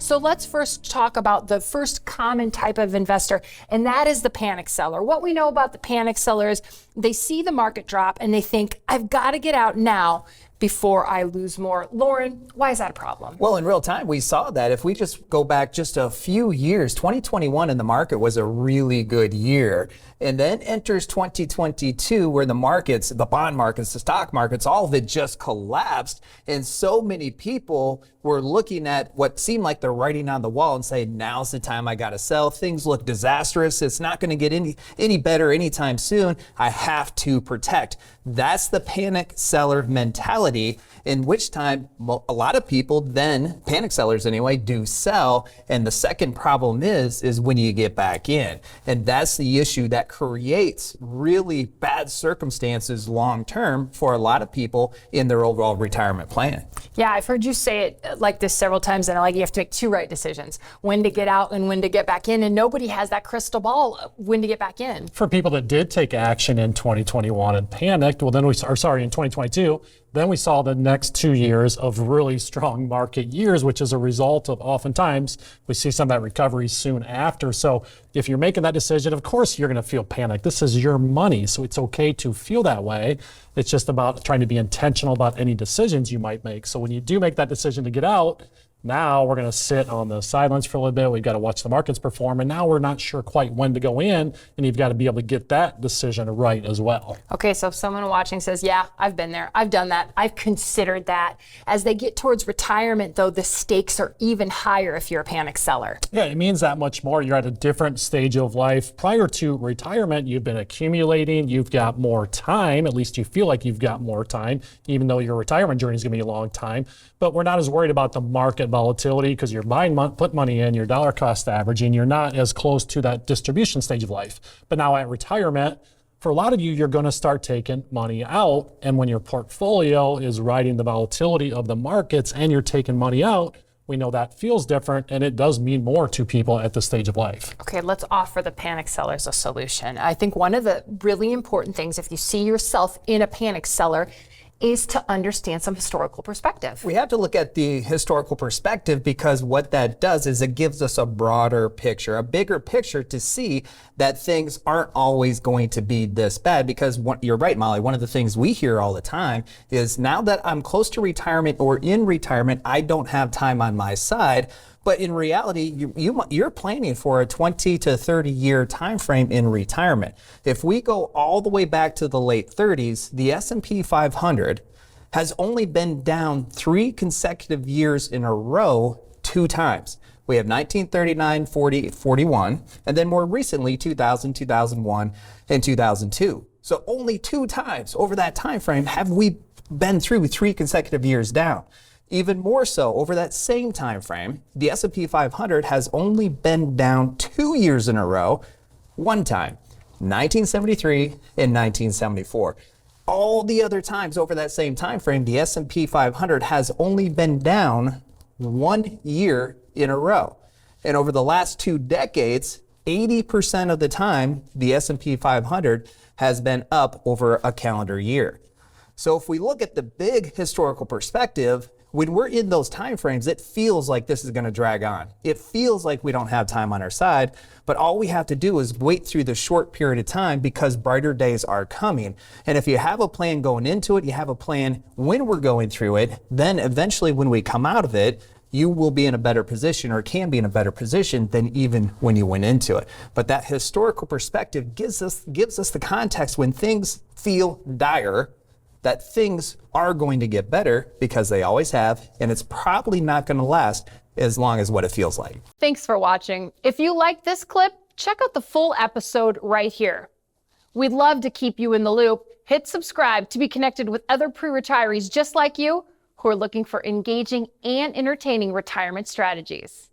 So let's first talk about the first common type of investor, and that is the panic seller. What we know about the panic seller is they see the market drop and they think, I've got to get out now before I lose more. Loren, why is that a problem? Well, in real time, we saw that. If we just go back just a few years, 2021 in the market was a really good year. And then enters 2022 where the markets, the bond markets, the stock markets, all of it just collapsed. And so many people were looking at what seemed like the writing on the wall and saying, now's the time I got to sell. Things look disastrous. It's not going to get any better anytime soon. I have to protect. That's the panic seller mentality, in which time a lot of people then, panic sellers anyway, do sell. And the second problem is when you get back in. And that's the issue that creates really bad circumstances long term for a lot of people in their overall retirement plan. Yeah, I've heard you say it like this several times, and you have to make two right decisions, when to get out and when to get back in, and nobody has that crystal ball when to get back in. For people that did take action in 2021 and panicked, well, then in 2022, then we saw the next 2 years of really strong market years, which is a result of oftentimes we see some of that recovery soon after. So if you're making that decision, of course you're going to feel panic. This is your money, so it's okay to feel that way. It's just about trying to be intentional about any decisions you might make. So when you do make that decision to get out, now we're going to sit on the sidelines for a little bit. We've got to watch the markets perform. And now we're not sure quite when to go in. And you've got to be able to get that decision right as well. Okay, so if someone watching says, yeah, I've been there, I've done that, I've considered that. As they get towards retirement, though, the stakes are even higher if you're a panic seller. Yeah, it means that much more. You're at a different stage of life. Prior to retirement, you've been accumulating. You've got more time. At least you feel like you've got more time, even though your retirement journey is going to be a long time. But we're not as worried about the market volatility because you're put money in, your dollar cost averaging, you're not as close to that distribution stage of life. But now at retirement, for a lot of you, you're going to start taking money out. And when your portfolio is riding the volatility of the markets and you're taking money out, we know that feels different and it does mean more to people at this stage of life. Okay, let's offer the panic sellers a solution. I think one of the really important things, if you see yourself in a panic seller, is to understand some historical perspective. We have to look at the historical perspective because what that does is it gives us a broader picture, a bigger picture to see that things aren't always going to be this bad. Because you're right, Molly, one of the things we hear all the time is now that I'm close to retirement or in retirement, I don't have time on my side. But in reality, you're planning for a 20 to 30 year time frame in retirement. If we go all the way back to the late 30s, the S&P 500 has only been down 3 consecutive years in a row 2 times. We have 1939, 40, 41, and then more recently 2000, 2001, and 2002. So only 2 times over that time frame have we been through 3 consecutive years down. Even more so, over that same time frame, the S&P 500 has only been down 2 years in a row, 1 time, 1973 and 1974. All the other times over that same time frame, the S&P 500 has only been down 1 year in a row. And over the last 2 decades, 80% of the time, the S&P 500 has been up over a calendar year. So if we look at the big historical perspective, when we're in those time frames, it feels like this is going to drag on. It feels like we don't have time on our side, but all we have to do is wait through the short period of time because brighter days are coming. And if you have a plan going into it, you have a plan when we're going through it, then eventually when we come out of it, you will be in a better position or can be in a better position than even when you went into it. But that historical perspective gives us the context when things feel dire, that things are going to get better because they always have, and it's probably not going to last as long as what it feels like. Thanks for watching. If you like this clip, check out the full episode right here. We'd love to keep you in the loop. Hit subscribe to be connected with other pre-retirees just like you who are looking for engaging and entertaining retirement strategies.